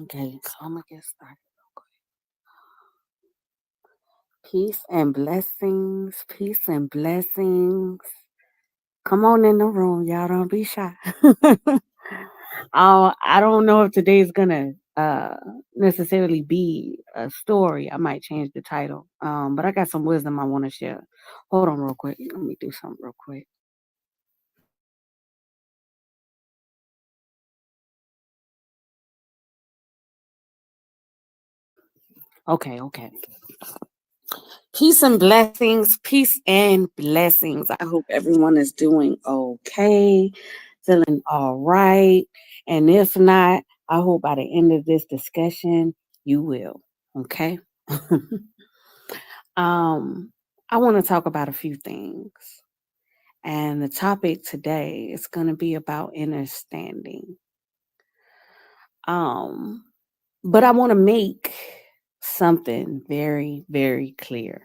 Okay, so I'm gonna get started real quick. Peace and blessings, peace and blessings. Come on in the room, y'all. Don't be shy. I don't know if today's gonna necessarily be a story. I might change the title. But I got some wisdom I want to share. Hold on, real quick. Let me do something real quick. Okay, okay. Peace and blessings, peace and blessings. I hope everyone is doing okay, feeling all right. And if not, I hope by the end of this discussion, you will. Okay. um, I want to talk about a few things. And the topic today is going to be about understanding. Um, but I want to make something very, very clear.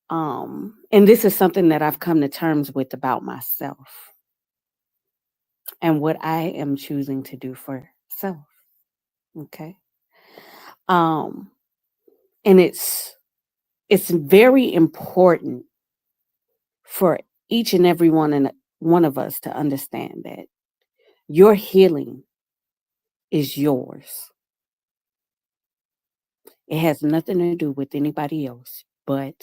And this is something that I've come to terms with about myself and what I am choosing to do for self. Okay. Um, and it's very important for each and every one of us to understand that your healing is yours. It has nothing to do with anybody else but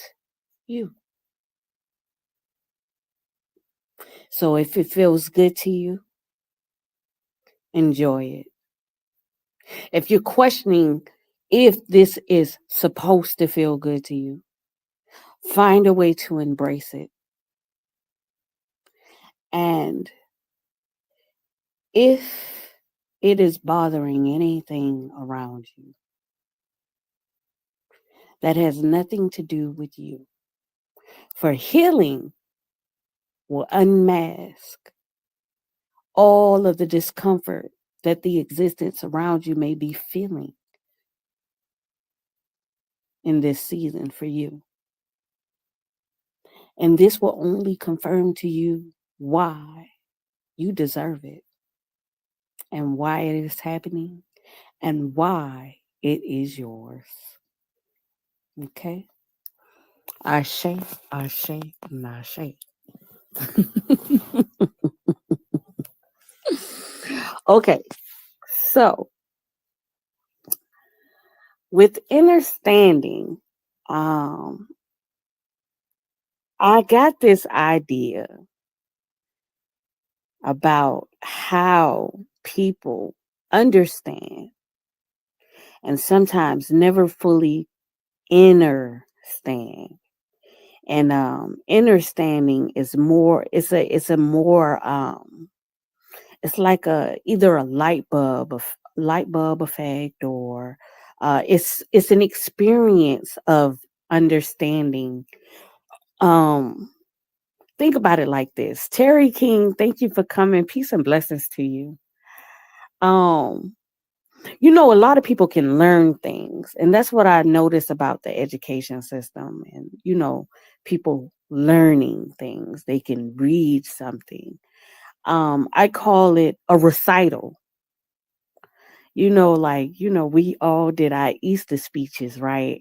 you. So if it feels good to you, enjoy it. If you're questioning if this is supposed to feel good to you, find a way to embrace it. And if it is bothering anything around you that has nothing to do with you, for healing will unmask all of the discomfort that the existence around you may be feeling in this season for you. And this will only confirm to you why you deserve it and why it is happening and why it is yours. Okay? Ashe, Ashe, Nashe. Okay, so with understanding, um, I got this idea about how people understand and sometimes never fully understand. And understanding is more, it's a more it's like a either a light bulb effect, or it's an experience of understanding. um think about it like this. Terry King, thank you for coming. Peace and blessings to you. um a lot of people can learn things, and that's what I notice about the education system. And people learning things, they can read something. I call it a recital. We all did our Easter speeches, right?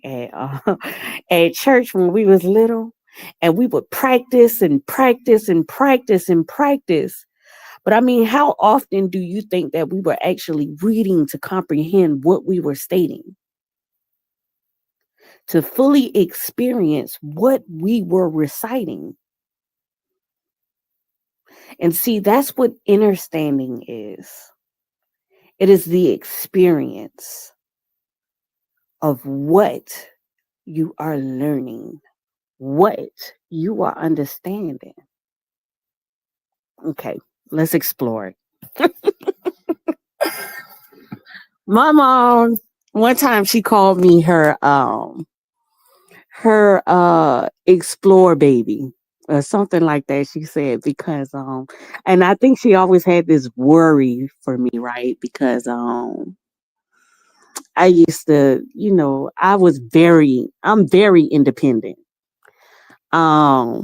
At church when we was little, and we would practice and practice and practice and practice. But I mean, how often do you think that we were actually reading to comprehend what we were stating, to fully experience what we were reciting? And see, that's what understanding is. It is the experience of what you are learning, what you are understanding. Okay, let's explore it. My mom, one time she called me her explore baby or something like that, she said, because and I think she always had this worry for me, right? Because I used to, I'm very independent. I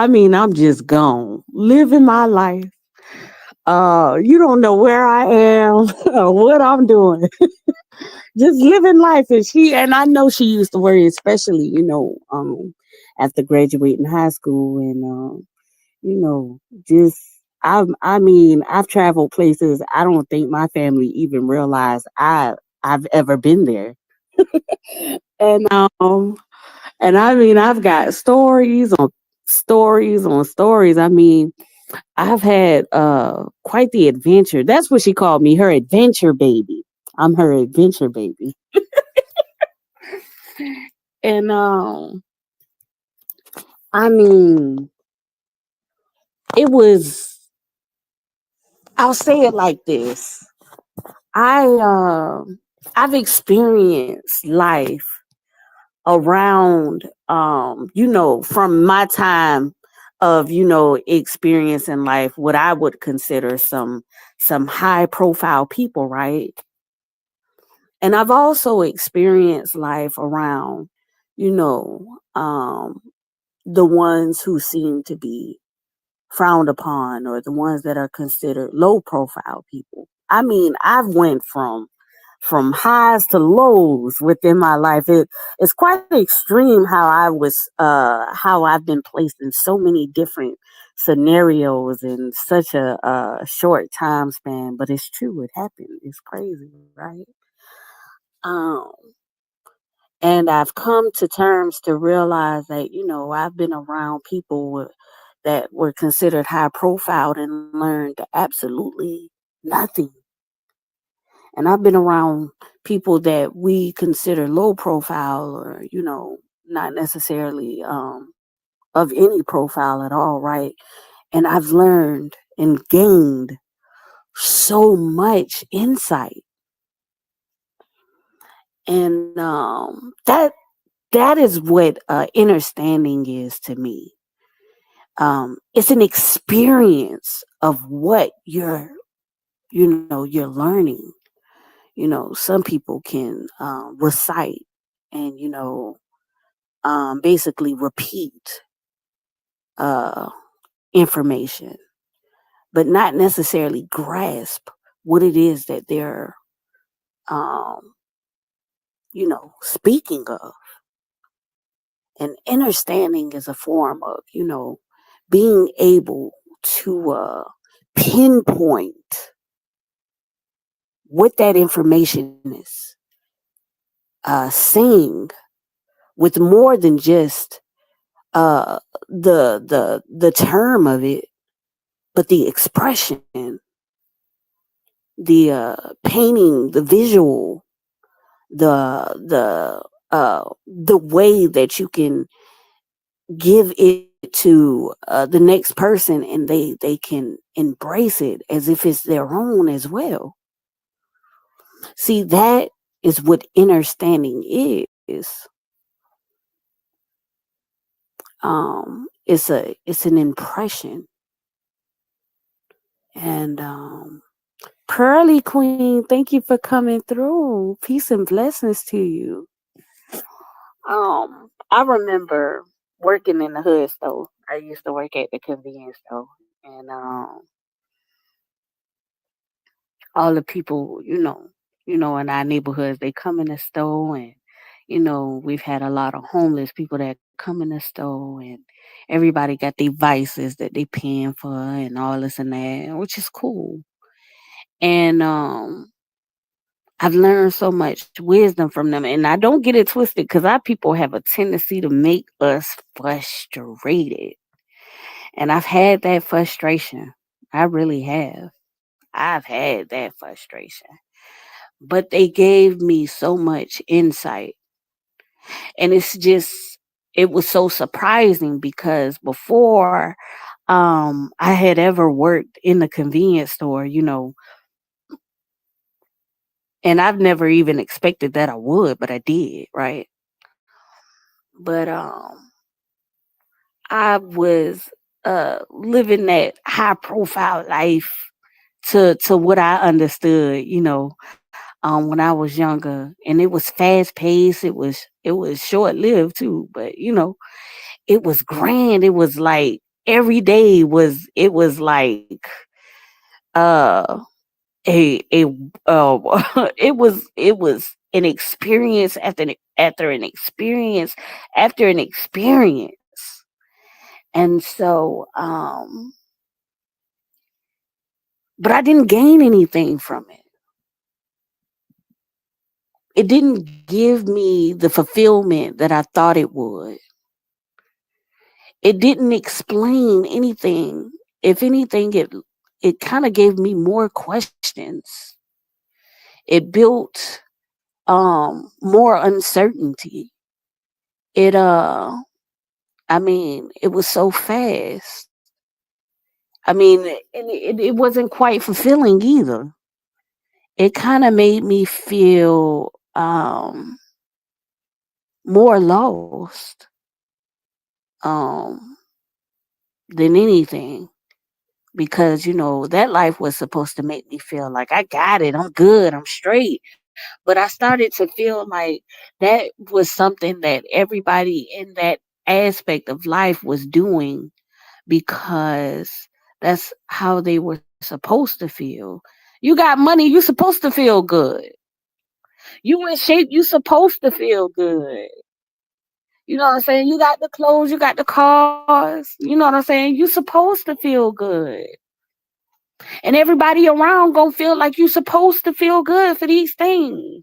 mean, I'm just gone living my life. You don't know where I am or what I'm doing. Just living life. And I know she used to worry, especially, after graduating high school and you know, just I mean, I've traveled places I don't think my family even realized I've ever been there. And and I mean I've got stories on stories on stories. I mean, I've had quite the adventure. That's what she called me, her adventure baby. I'm her adventure baby. And I mean, it was I'll say it like this. I I've experienced life around from my time of experience in life, what I would consider some high profile people, right? And I've also experienced life around you know um the ones who seem to be frowned upon, or the ones that are considered low profile people. I mean, I've went from highs to lows within my life. It's quite extreme how I've been placed in so many different scenarios in such a short time span. But it's true, it happened. It's crazy, right? Um, and I've come to terms to realize that I've been around people that were considered high profile and learned absolutely nothing. And I've been around people that we consider low profile, or, not necessarily of any profile at all, right? And I've learned and gained so much insight. And that is what understanding is to me. It's an experience of what you're learning. Some people can recite and basically repeat uh, information, but not necessarily grasp what it is that they're um, speaking of. And understanding is a form of being able to pinpoint what that information is saying, with more than just uh, the term of it, but the expression, the painting, the visual, the way that you can give it to the next person, and they can embrace it as if it's their own as well. See, that is what understanding is. It's an impression. And Pearly Queen, thank you for coming through. Peace and blessings to you. I remember working in the hood store. I used to work at the convenience store, and all the people, in our neighborhoods, they come in the store, and we've had a lot of homeless people that come in the store, and everybody got their vices that they paying for, and all this and that, which is cool. And I've learned so much wisdom from them, and I don't get it twisted, because our people have a tendency to make us frustrated, and I've had that frustration. I really have. I've had that frustration, but they gave me so much insight, and it was so surprising, because before I had ever worked in the convenience store, and I've never even expected that I would, but I did, right? But I was living that high profile life to what I understood, when I was younger, and it was fast paced. It was short lived too, but it was grand. It was like every day was like uh a it was an experience after an experience. And so but I didn't gain anything from it. It didn't give me the fulfillment that I thought it would. It didn't explain anything. If anything, it kind of gave me more questions. It built more uncertainty. It I mean, it was so fast. I mean, and it wasn't quite fulfilling either. It kind of made me feel more lost um than anything, because that life was supposed to make me feel like I got it, I'm good, I'm straight. But I started to feel like that was something that everybody in that aspect of life was doing, because that's how they were supposed to feel. You got money, you supposed to feel good. You in shape, you supposed to feel good. You know what I'm saying? You got the clothes, you got the cars. You know what I'm saying? You supposed to feel good. And everybody around gonna feel like you supposed to feel good for these things.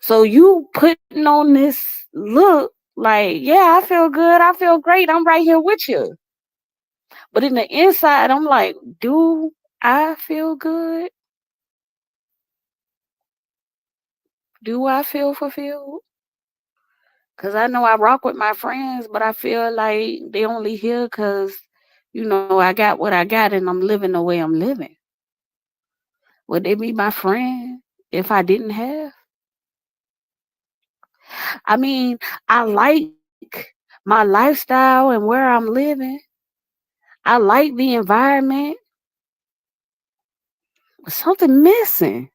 So you putting on this look like, yeah, I feel good, I feel great, I'm right here with you. But in the inside, I'm like, do I feel good? Do I feel fulfilled? Because I know I rock with my friends, but I feel like they only here because, I got what I got and I'm living the way I'm living. Would they be my friend if I didn't have? I mean, I like my lifestyle and where I'm living. I like the environment. But something missing.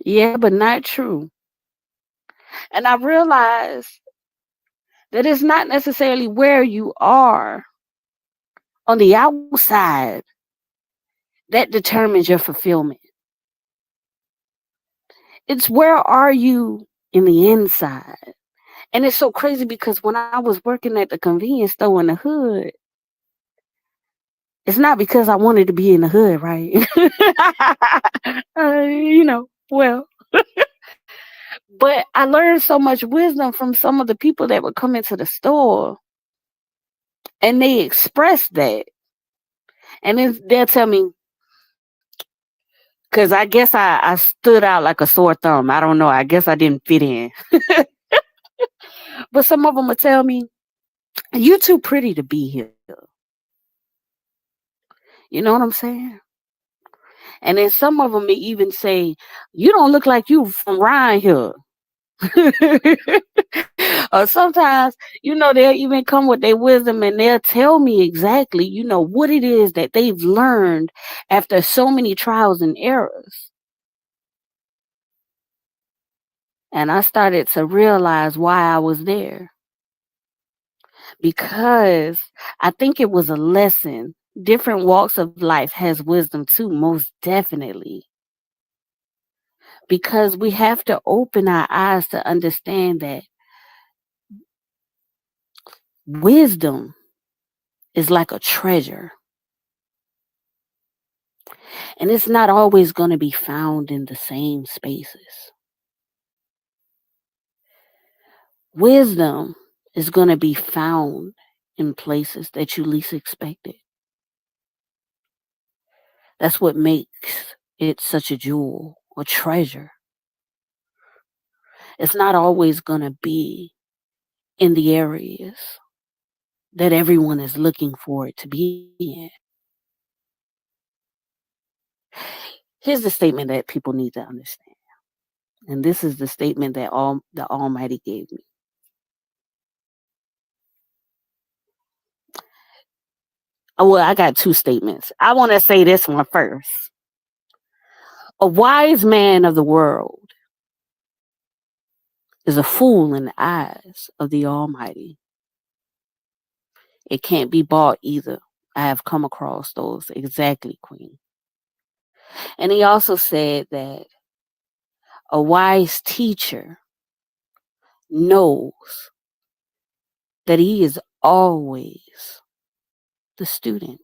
Yeah, but not true. And I realized that it's not necessarily where you are on the outside that determines your fulfillment. It's where are you in the inside. And it's so crazy because when I was working at the convenience store in the hood, it's not because I wanted to be in the hood, right? Well, but I learned so much wisdom from some of the people that would come into the store, and they express that. And then they'll tell me, because I guess I stood out like a sore thumb. I don't know. I guess I didn't fit in. But some of them would tell me, you too pretty to be here. You know what I'm saying? And then some of them may even say, you don't look like you from around here. Or sometimes, they'll even come with their wisdom and they'll tell me exactly, what it is that they've learned after so many trials and errors. And I started to realize why I was there. Because I think it was a lesson. Different walks of life has wisdom too, most definitely. Because we have to open our eyes to understand that wisdom is like a treasure. And it's not always going to be found in the same spaces. Wisdom is going to be found in places that you least expect it. That's what makes it such a jewel or treasure. It's not always going to be in the areas that everyone is looking for it to be in. Here's the statement that people need to understand. And this is the statement that the Almighty gave me. Oh, well, I got two statements. I want to say this one first. A wise man of the world is a fool in the eyes of the Almighty. It can't be bought either. I have come across those exactly, Queen. And he also said that a wise teacher knows that he is always the student.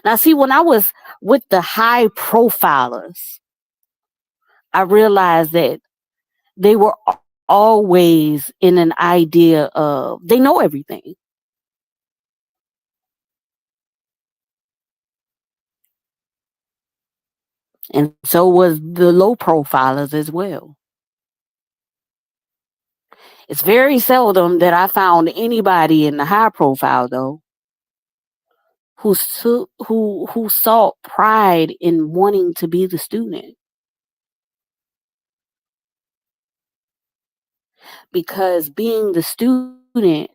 Now, see, when I was with the high profilers, I realized that they were always in an idea of they know everything. And so was the low profilers as well. It's very seldom that I found anybody in the high profile though who sought pride in wanting to be the student, because being the student,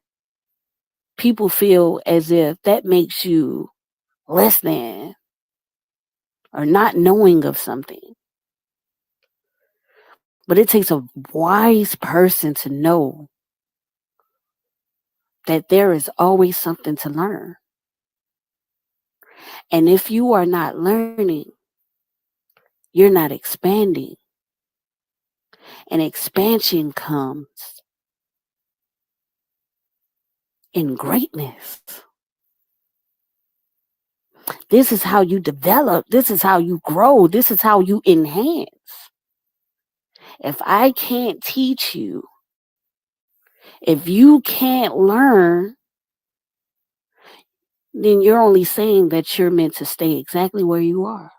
people feel as if that makes you less than or not knowing of something. But it takes a wise person to know that there is always something to learn. And if you are not learning, you're not expanding. And expansion comes in greatness. This is how you develop. This is how you grow. This is how you enhance. If I can't teach you, if you can't learn, then you're only saying that you're meant to stay exactly where you are.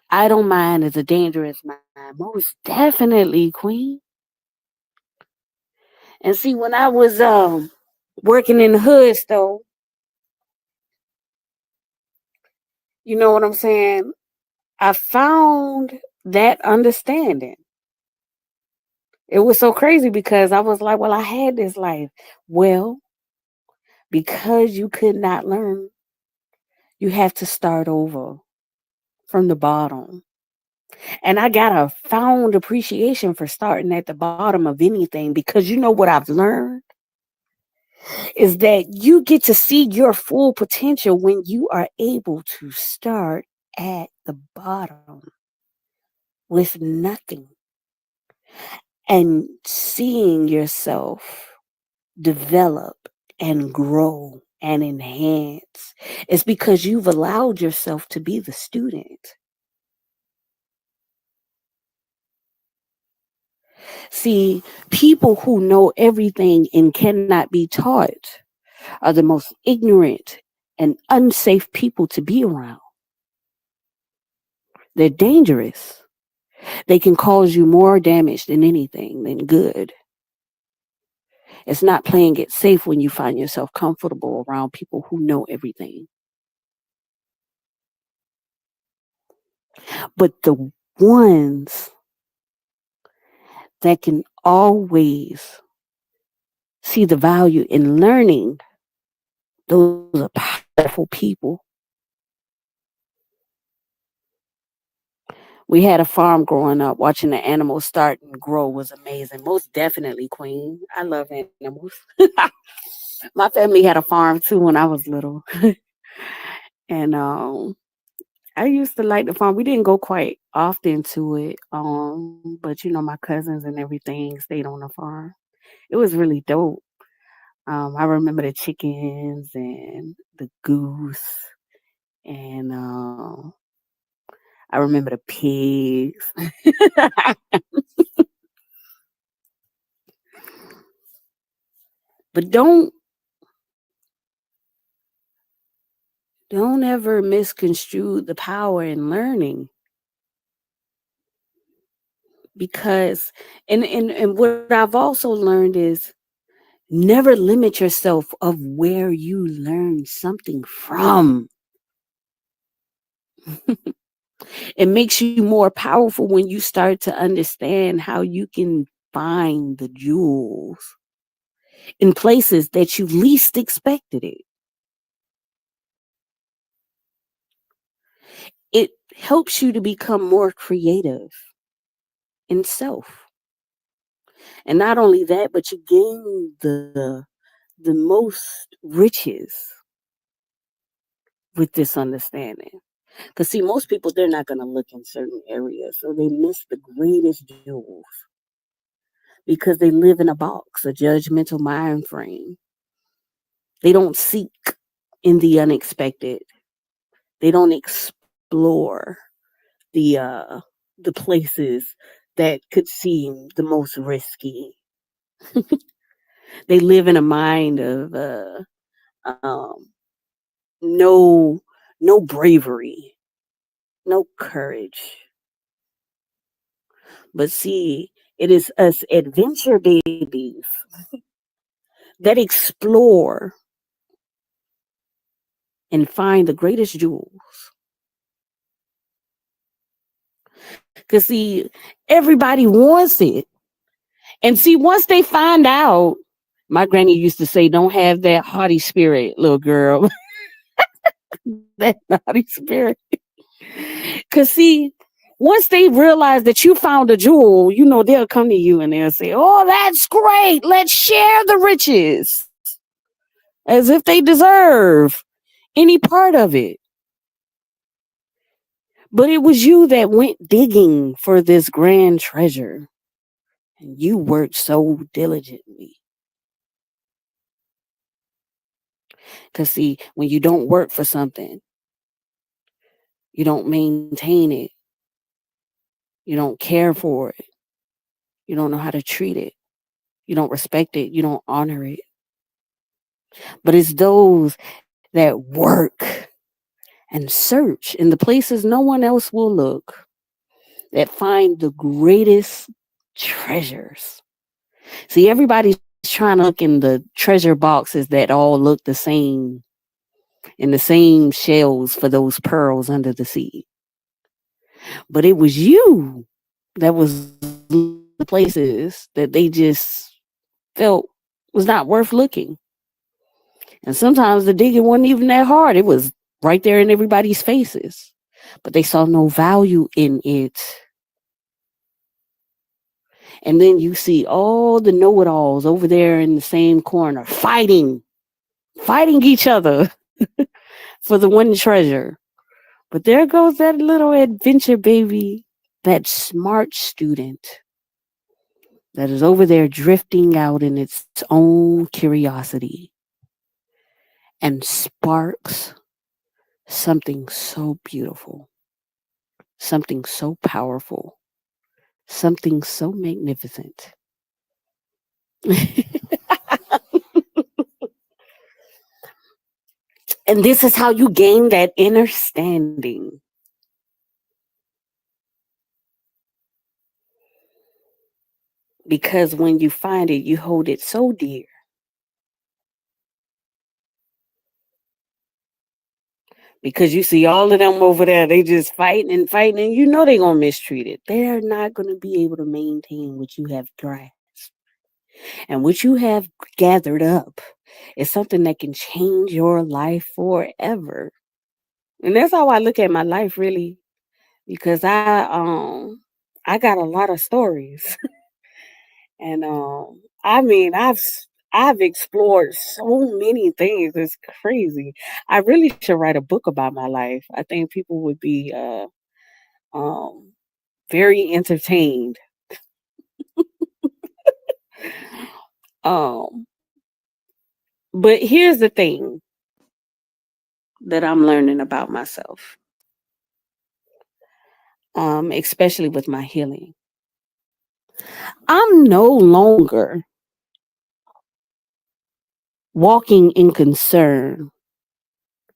Idle mind is a dangerous mind. Most definitely, Queen. And see, when I was working in the hood though, you know what I'm saying? I found that understanding. It was so crazy because I was like, well, I had this life. Well, because you could not learn, you have to start over from the bottom. And I got a found appreciation for starting at the bottom of anything, because you know what I've learned is that you get to see your full potential when you are able to start at the bottom with nothing and seeing yourself develop and grow and enhance. It's because you've allowed yourself to be the student. See, people who know everything and cannot be taught are the most ignorant and unsafe people to be around. They're dangerous. They can cause you more damage than anything than good. It's not playing it safe when you find yourself comfortable around people who know everything. But the ones that can always see the value in learning, those are powerful people. We had a farm growing up. Watching the animals start and grow was amazing. Most definitely, Queen. I love animals. My family had a farm too when I was little. And I used to like the farm. We didn't go quite often to it. But you know, my cousins and everything stayed on the farm. It was really dope. I remember the chickens and the goose, and I remember the pigs. But don't ever misconstrue the power in learning, because and what I've also learned is never limit yourself of where you learn something from. It makes you more powerful when you start to understand how you can find the jewels in places that you least expected it. helps you to become more creative in self. And not only that, but you gain the most riches with this understanding. Because see, most people they're not gonna look in certain areas, so they miss the greatest jewels because they live in a box, a judgmental mind frame. They don't seek in the unexpected. They don't explore the uh the places that could seem the most risky. They live in a mind of um no no bravery, no courage. But see, it is us adventure babies that explore and find the greatest jewels. Because see, everybody wants it. And see, once they find out, my granny used to say, don't have that haughty spirit, little girl. That haughty spirit. Because see, once they realize that you found a jewel, you know, they'll come to you and they'll say, oh, that's great. Let's share the riches as if they deserve any part of it. But it was you that went digging for this grand treasure. And you worked so diligently. Because, see, when you don't work for something, you don't maintain it, you don't care for it, you don't know how to treat it, you don't respect it, you don't honor it. But it's those that work and search in the places no one else will look that find the greatest treasures. See, everybody's trying to look in the treasure boxes that all look the same in the same shells for those pearls under the sea. But it was you that was the places that they just felt was not worth looking. And sometimes the digging wasn't even that hard. It was right there in everybody's faces. But they saw no value in it. And then you see all the know it alls over there in the same corner fighting each other for the one treasure. But there goes that little adventure baby, that smart student that is over there drifting out in its own curiosity and sparks something so beautiful, something so powerful, something so magnificent. And this is how you gain that understanding. Because when you find it, you hold it so dear. Because you see all of them over there, they just fighting, and you know they're gonna mistreat it. They're not gonna be able to maintain what you have grasped. And what you have gathered up is something that can change your life forever. And that's how I look at my life really. Because I got a lot of stories. And I mean I've explored so many things. It's crazy. I really should write a book about my life. I think people would be um very entertained. Um but here's the thing that I'm learning about myself. Especially with my healing. I'm no longer walking in concern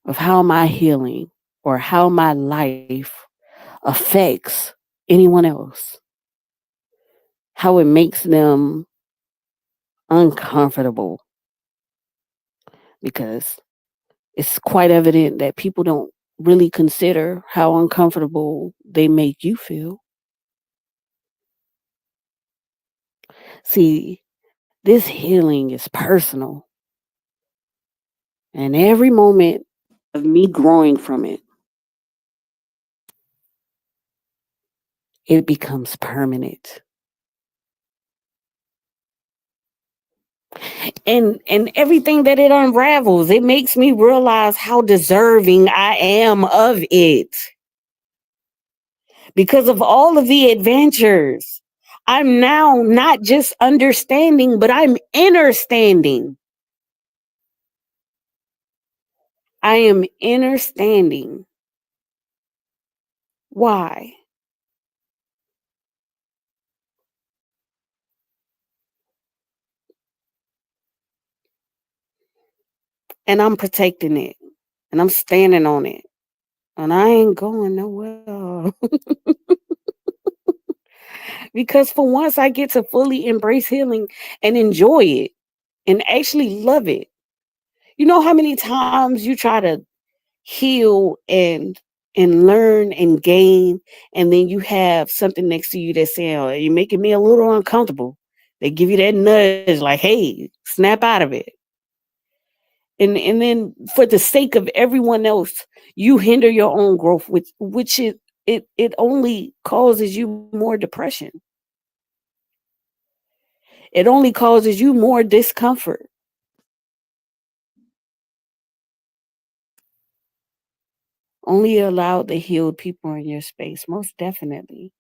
of how my healing or how my life affects anyone else, how it makes them uncomfortable, because it's quite evident that people don't really consider how uncomfortable they make you feel. See, this healing is personal, and every moment of me growing from it it becomes permanent. And everything that it unravels, it makes me realize how deserving I am of it because of all of the adventures. I'm now not just understanding, but I'm understanding. I am understanding why. And I'm protecting it. And I'm standing on it. And I ain't going nowhere. Because for once I get to fully embrace healing and enjoy it and actually love it. You know how many times you try to heal and learn and gain, and then you have something next to you that's saying, "Oh, you're making me a little uncomfortable." They give you that nudge, like, "Hey, snap out of it." And then for the sake of everyone else, you hinder your own growth, which it only causes you more depression. It only causes you more discomfort. Only allow the healed people in your space, most definitely.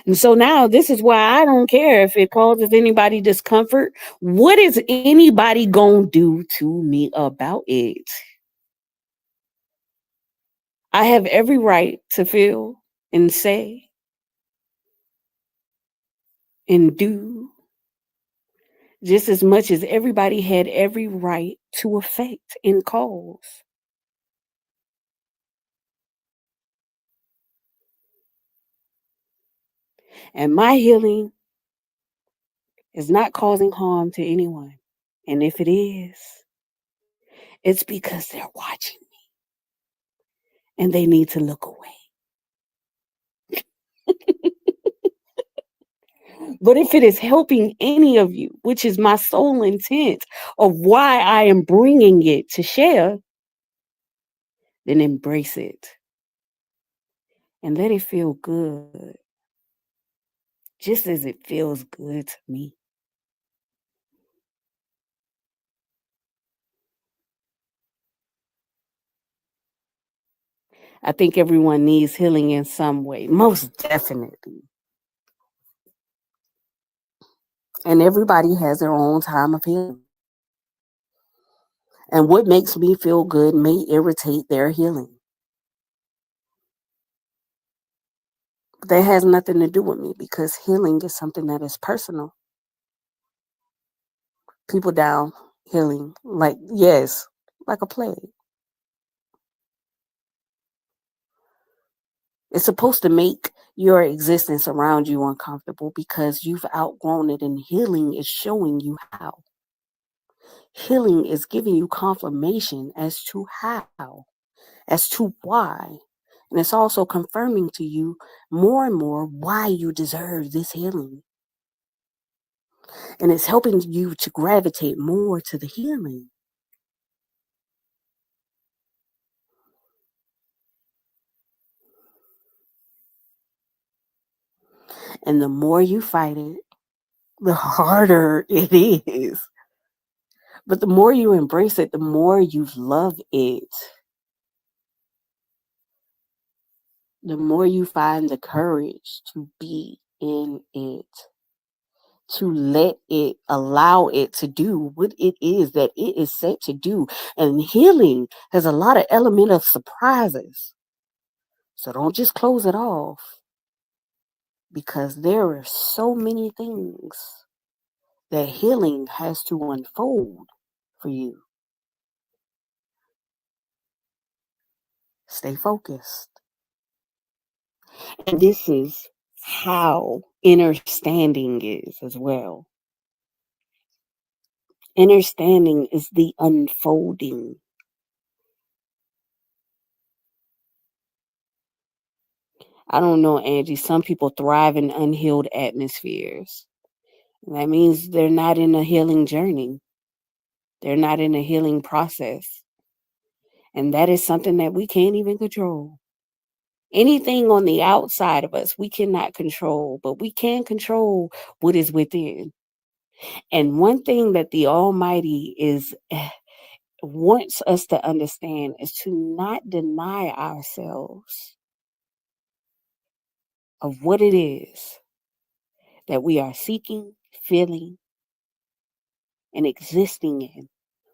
And so now this is why I don't care if it causes anybody discomfort. What is anybody gonna do to me about it? I have every right to feel and say and do just as much as everybody had every right to affect and cause. And my healing is not causing harm to anyone. And if it is, it's because they're watching and they need to look away. But if it is helping any of you, which is my sole intent of why I am bringing it to share, then embrace it and let it feel good, just as it feels good to me. I think everyone needs healing in some way, most definitely. And everybody has their own time of healing. And what makes me feel good may irritate their healing. That has nothing to do with me because healing is something that is personal. People down healing, like, yes, like a plague. It's supposed to make your existence around you uncomfortable because you've outgrown it, and healing is showing you how. Healing is giving you confirmation as to how, as to why. And it's also confirming to you more and more why you deserve this healing. And it's helping you to gravitate more to the healing. And the more you fight it, the harder it is. But the more you embrace it, the more you love it. The more you find the courage to be in it, to let it, allow it to do what it is that it is set to do. And healing has a lot of element of surprises. So don't just close it off because there are so many things that healing has to unfold for you. Stay focused. And this is how understanding is as well. Understanding is the unfolding. I don't know, Angie. Some people thrive in unhealed atmospheres. That means they're not in a healing journey. They're not in a healing process. And that is something that we can't even control. Anything on the outside of us, we cannot control, but we can control what is within. And one thing that the Almighty is wants us to understand is to not deny ourselves of what it is that we are seeking, feeling, and existing in.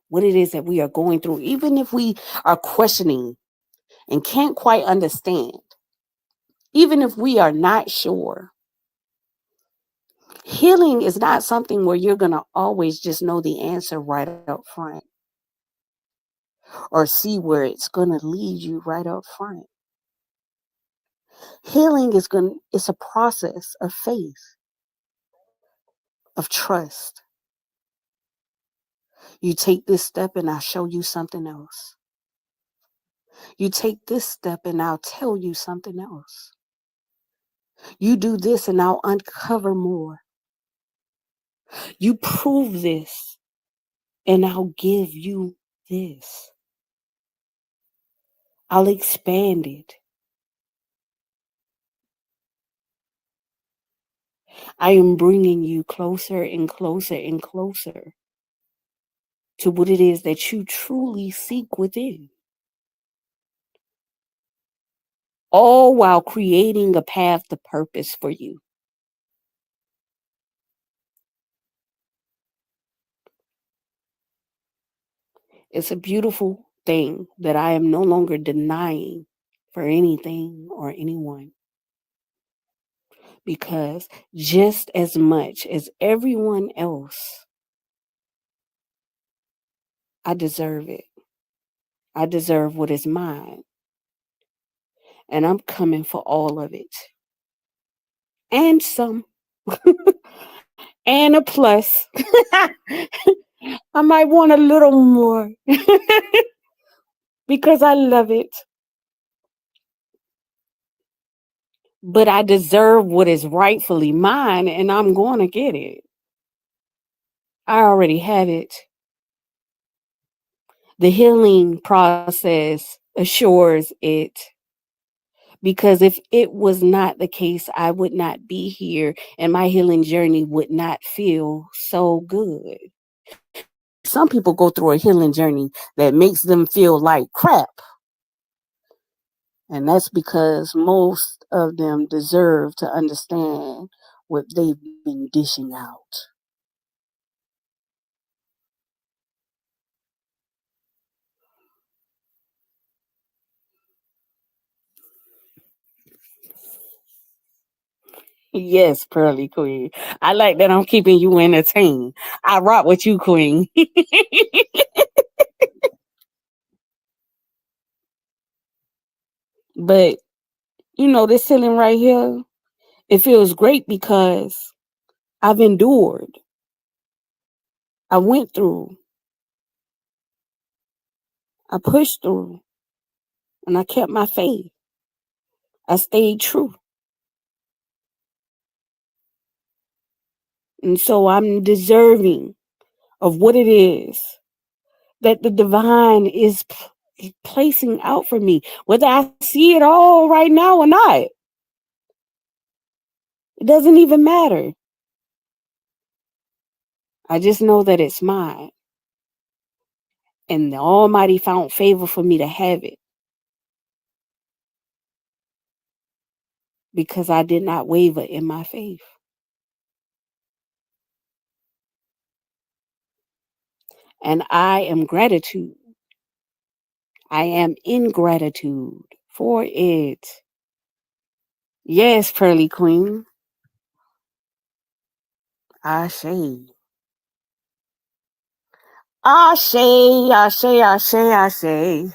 What it is that we are going through, even if we are questioning and can't quite understand, even if we are not sure. Healing is not something where you're going to always just know the answer right up front or see where it's going to lead you right up front. Healing is it's a process of faith, of trust. You take this step and I'll show you something else. You take this step and I'll tell you something else. You do this and I'll uncover more. You prove this and I'll give you this. I'll expand it. I am bringing you closer and closer and closer to what it is that you truly seek within. All while creating a path to purpose for you. It's a beautiful thing that I am no longer denying for anything or anyone. Because just as much as everyone else, I deserve it. I deserve what is mine. And I'm coming for all of it. And some. And a plus. I might want a little more because I love it. But I deserve what is rightfully mine and I'm going to get it. I already have it. The healing process assures it. Because if it was not the case, I would not be here and my healing journey would not feel so good. Some people go through a healing journey that makes them feel like crap. And that's because most of them deserve to understand what they've been dishing out. Yes, Pearly Queen. I like that I'm keeping you entertained. I rock with you, Queen. But, this healing right here, it feels great because I've endured. I went through. I pushed through. And I kept my faith. I stayed true. And so I'm deserving of what it is that the divine is placing out for me, whether I see it all right now or not. It doesn't even matter. I just know that it's mine. And the Almighty found favor for me to have it because I did not waver in my faith. And I am gratitude. I am in gratitude for it. Yes, Pearly Queen. Ashe. Ashe, ashe, ashe, ashe.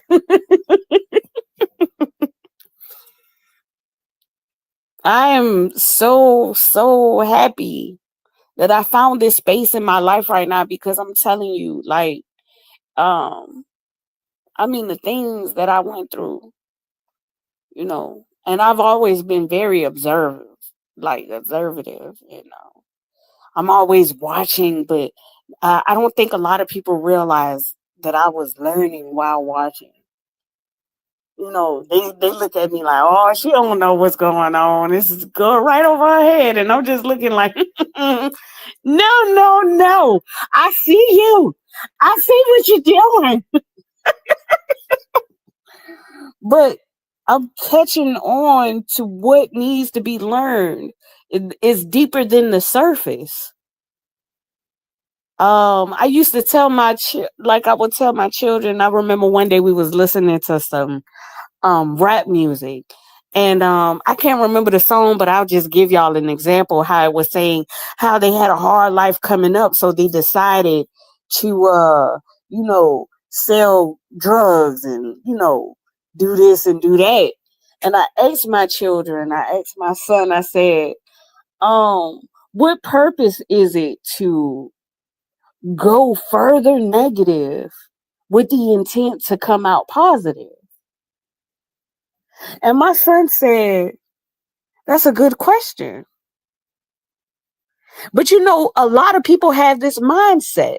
I am so, so happy that I found this space in my life right now because I'm telling you, like, um, the things that I went through, and I've always been very observative. I'm always watching, but I don't think a lot of people realize that I was learning while watching. They look at me like, oh, she don't know what's going on. This is going right over her head. And I'm just looking like, no, no, no. I see you. I see what you're doing. But I'm catching on to what needs to be learned. It's deeper than the surface. I used to tell like I would tell my children. I remember one day we was listening to some rap music, and I can't remember the song, but I'll just give y'all an example how it was saying how they had a hard life coming up, so they decided to sell drugs and do this and do that. And I asked my children, I asked my son, I said, um what purpose is it to go further negative with the intent to come out positive? And my son said, that's a good question. But a lot of people have this mindset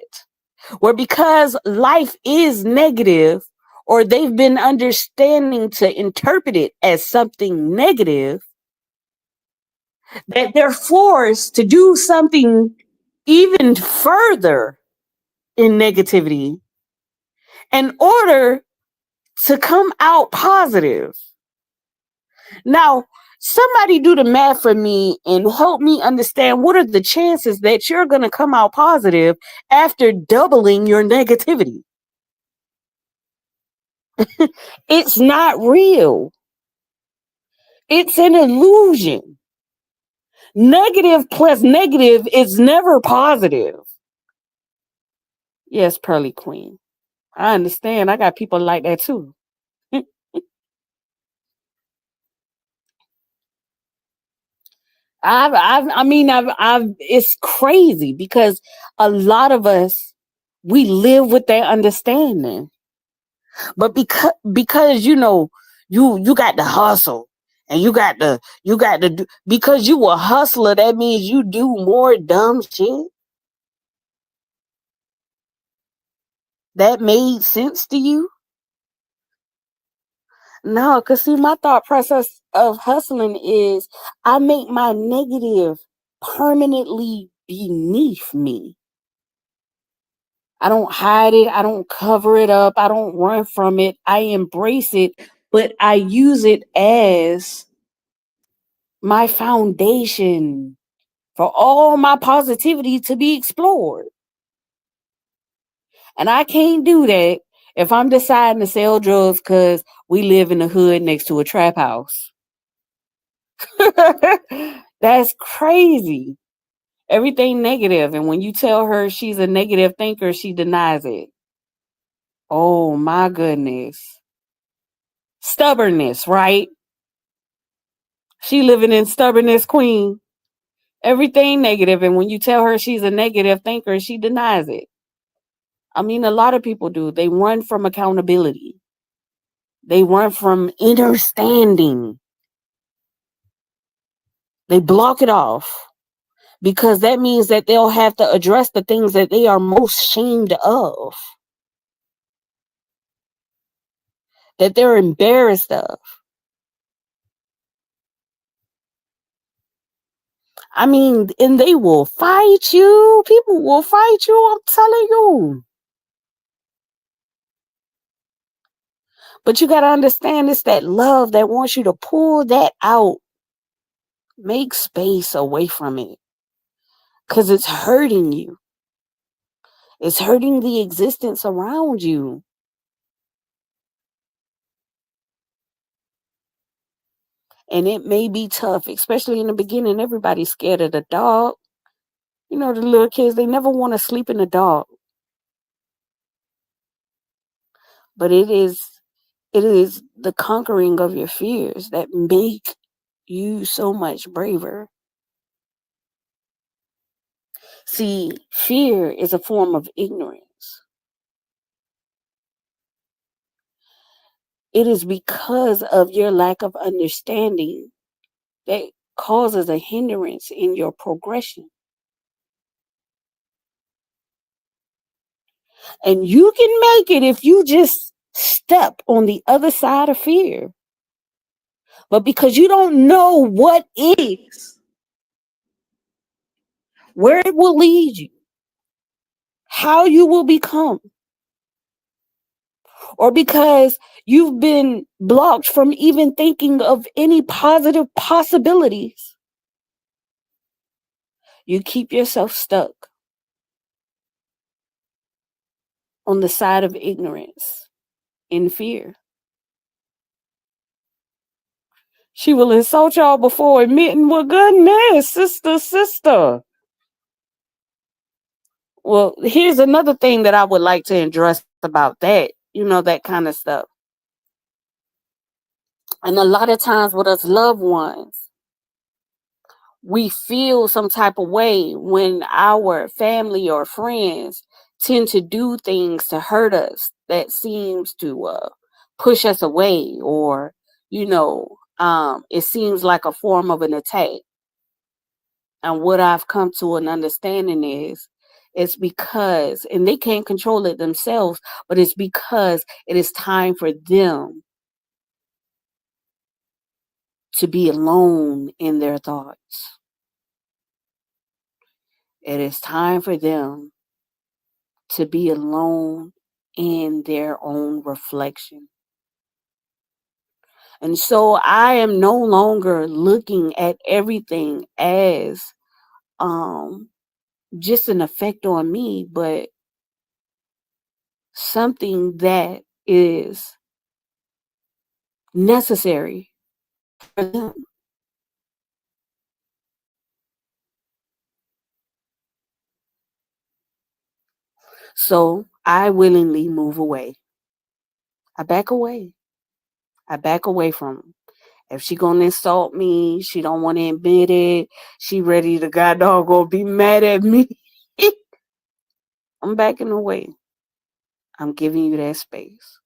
where because life is negative, or they've been understanding to interpret it as something negative, that they're forced to do something even further in negativity in order to come out positive. Now, somebody do the math for me and help me understand what are the chances that you're going to come out positive after doubling your negativity. It's not real. It's an illusion. Negative plus negative is never positive. Yes, Pearly Queen. I understand. I got people like that too. It's crazy because a lot of us, we live with that understanding. But because you got to hustle, and you got to do, because you a hustler, that means you do more dumb shit. That made sense to you? No, because see, my thought process of hustling is I make my negative permanently beneath me. I don't hide it. I don't cover it up. I don't run from it. I embrace it, but I use it as my foundation for all my positivity to be explored. And I can't do that if I'm deciding to sell drugs because we live in the hood next to a trap house. That's crazy. Everything negative. And when you tell her she's a negative thinker, she denies it. Oh my goodness. Stubbornness, right? She living in stubbornness queen. Everything negative. And when you tell her she's a negative thinker, she denies it. I mean, a lot of people do. They run from accountability. They run from understanding. They block it off because that means that they'll have to address the things that they are most ashamed of, that they're embarrassed of. I mean, and they will fight you. People will fight you, I'm telling you. But you got to understand, it's that love that wants you to pull that out. Make space away from it because it's hurting you. It's hurting the existence around you. And it may be tough, especially in the beginning. Everybody's scared of the dog. The little kids, they never want to sleep in the dark. But it is the conquering of your fears that make you so much braver. See, fear is a form of ignorance. It is because of your lack of understanding that causes a hindrance in your progression. And you can make it if you just step on the other side of fear. But because you don't know what is, where it will lead you, how you will become, or because you've been blocked from even thinking of any positive possibilities, you keep yourself stuck on the side of ignorance in fear. She will insult y'all before admitting, well, goodness, sister. Well, here's another thing that I would like to address about that, that kind of stuff. And a lot of times with us loved ones, we feel some type of way when our family or friends tend to do things to hurt us that seems to push us away, or it seems like a form of an attack. And what I've come to an understanding is, it's because, and they can't control it themselves, but it's because it is time for them to be alone in their thoughts. It is time for them to be alone in their own reflection. And so I am no longer looking at everything as just an effect on me, but something that is necessary for them. So I willingly move away. I back away. I back away from them. If she gonna insult me, she don't want to admit it. She ready to god dog go be mad at me. I'm backing away. I'm giving you that space.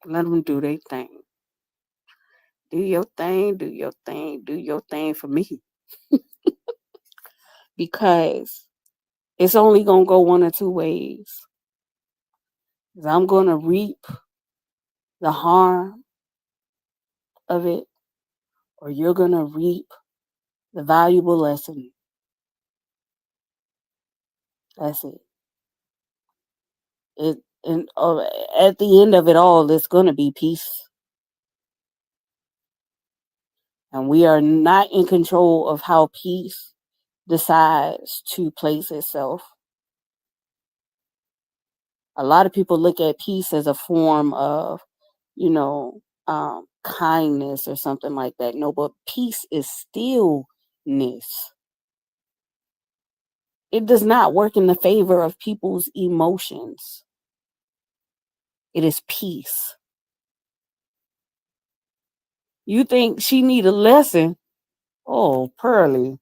Let them do their thing. Do your thing, do your thing, do your thing for me. Because it's only going to go one or two ways. I'm going to reap the harm of it, or you're going to reap the valuable lesson. That's it. And at the end of it all, it's going to be peace. And we are not in control of how peace decides to place itself. A lot of people look at peace as a form of, kindness or something like that. No, but peace is stillness. It does not work in the favor of people's emotions. It is peace. You think she need a lesson? Oh, Pearly.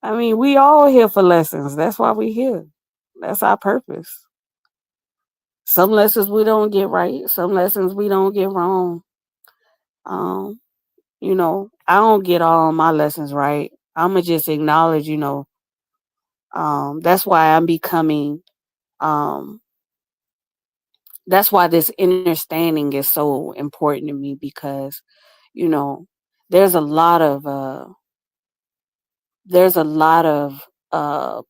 I mean, we all here for lessons. That's why we here. That's our purpose. Some lessons we don't get right. Some lessons we don't get wrong. Um, I don't get all my lessons right. I'ma just acknowledge, that's why I'm becoming um that's why this understanding is so important to me, because, you know, there's a lot of there's a lot uh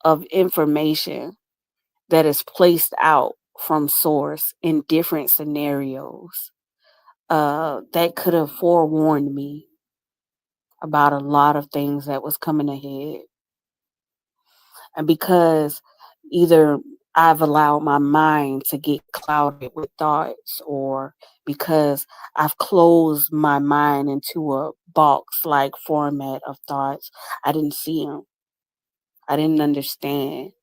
of information that is placed out from source in different scenarios that could have forewarned me about a lot of things that was coming ahead. And because either I've allowed my mind to get clouded with thoughts, or because I've closed my mind into a box like format of thoughts, I didn't see them. I didn't understand.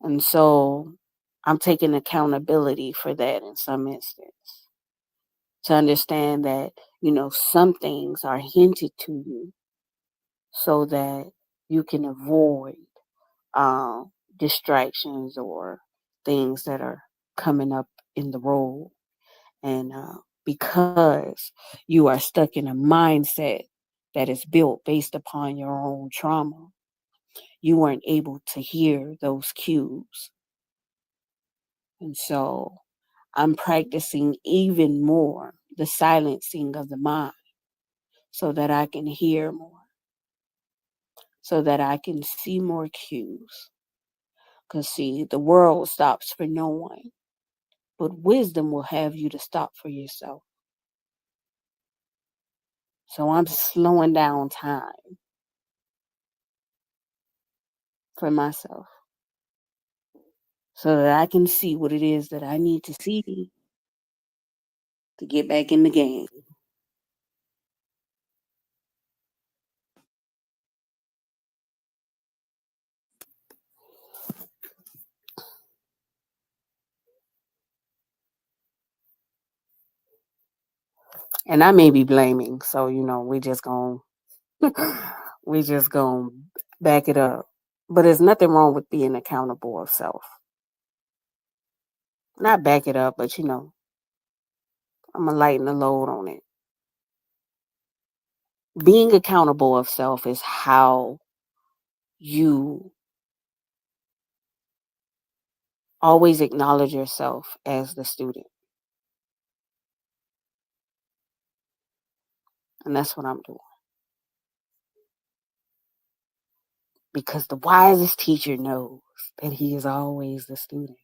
And so I'm taking accountability for that in some instance, to understand that, some things are hinted to you so that you can avoid distractions or things that are coming up in the road. And because you are stuck in a mindset that is built based upon your own trauma, you weren't able to hear those cues. And so I'm practicing even more the silencing of the mind so that I can hear more, so that I can see more cues. Because, see, the world stops for no one, but wisdom will have you to stop for yourself. So I'm slowing down time for myself so that I can see what it is that I need to see to get back in the game. And I may be blaming, so we just gonna back it up. But there's nothing wrong with being accountable of self. Not back it up, but I'm gonna lighten the load on it. Being accountable of self is how you always acknowledge yourself as the student. And that's what I'm doing. Because the wisest teacher knows that he is always the student.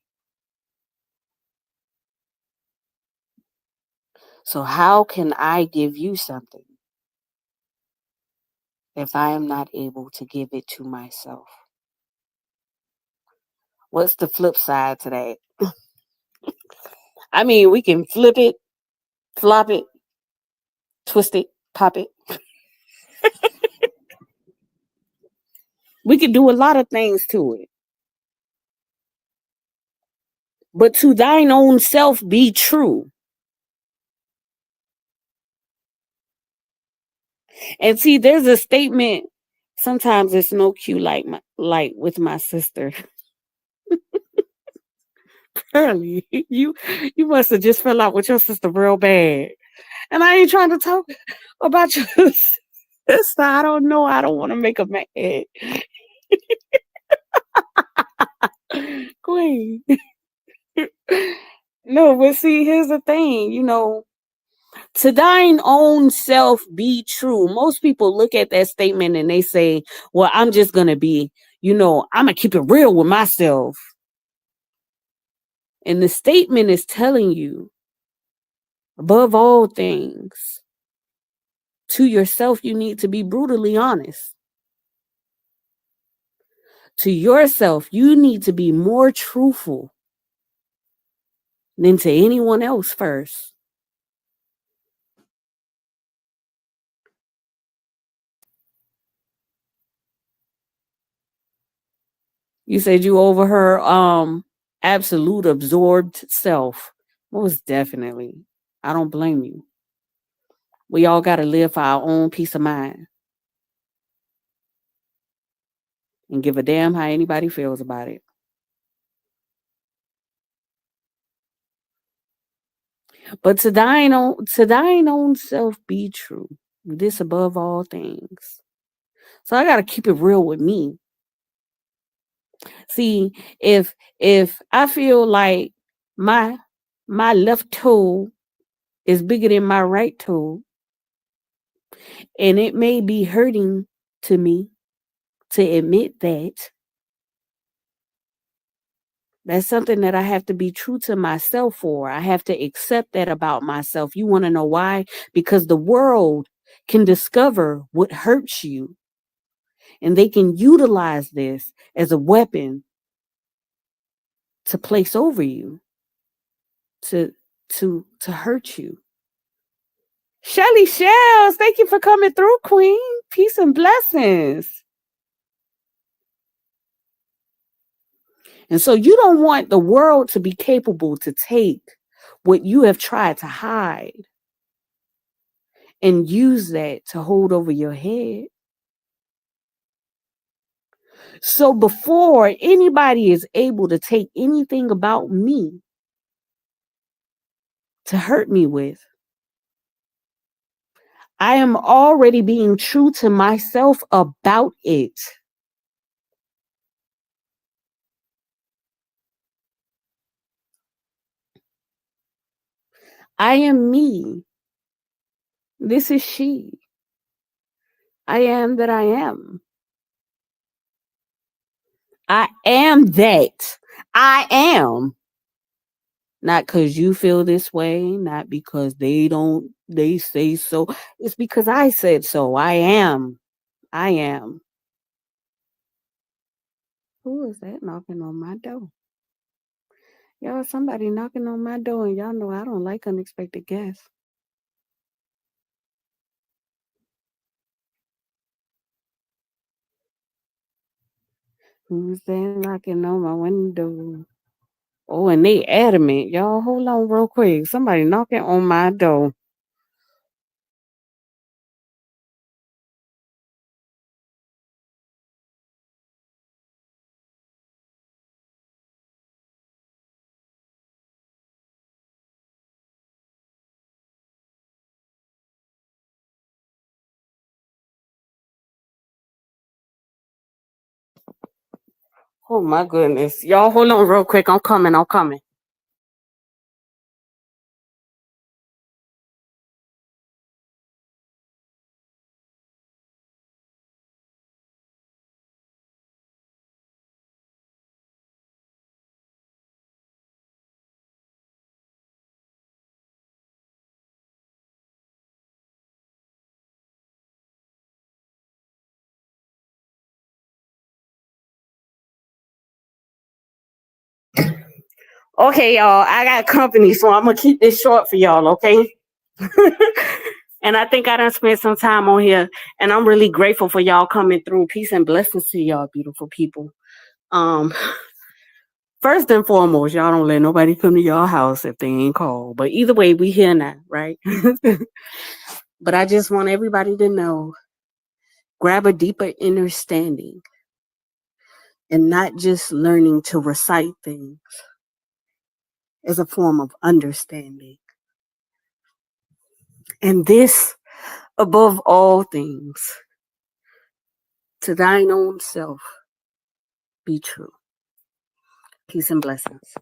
So, how can I give you something if I am not able to give it to myself? What's the flip side to that? I mean, we can flip it, flop it, twist it, pop it. We can do a lot of things to it. But to thine own self be true. And see, there's a statement. Sometimes it's no cue like with my sister. Early, you must have just fell out with your sister real bad. And I ain't trying to talk about your sister. I don't know. I don't want to make her mad. Queen. No, but see, here's the thing, to thine own self be true. Most people look at that statement and they say, well, I'm just going to be, I'm going to keep it real with myself. And the statement is telling you, above all things, to yourself, you need to be brutally honest. To yourself, you need to be more truthful than to anyone else first. You said you over her absolute absorbed self. Most definitely. I don't blame you. We all got to live for our own peace of mind and give a damn how anybody feels about it. But to thine own self be true. This above all things. So I got to keep it real with me. See, if I feel like my my left toe is bigger than my right toe, and it may be hurting to me to admit that, that's something that I have to be true to myself for. I have to accept that about myself. You want to know why? Because the world can discover what hurts you, and they can utilize this as a weapon to place over you, to to hurt you. Shelly Shells, thank you for coming through, Queen. Peace and blessings. And so you don't want the world to be capable to take what you have tried to hide and use that to hold over your head. So before anybody is able to take anything about me to hurt me with, I am already being true to myself about it. I am me. This is she. I am that I am. I am that. I am. Not because you feel this way, not because they say so. It's because I said so. I am. I am. Who is that knocking on my door? Y'all, somebody knocking on my door, and y'all know I don't like unexpected guests. Who's that knocking on my window? Oh, and they adamant. Y'all, hold on real quick. Somebody knocking on my door. Oh my goodness. Y'all, hold on real quick. I'm coming. I'm coming. Okay, y'all. I got company, so I'm gonna keep this short for y'all, okay? And I think I done spent some time on here, and I'm really grateful for y'all coming through. Peace and blessings to y'all, beautiful people. Um, First and foremost, y'all don't let nobody come to y'all house if they ain't called. But either way, we here now, right? But I just want everybody to know, grab a deeper understanding and not just learning to recite things as a form of understanding. And this, above all things, to thine own self be true. Peace and blessings.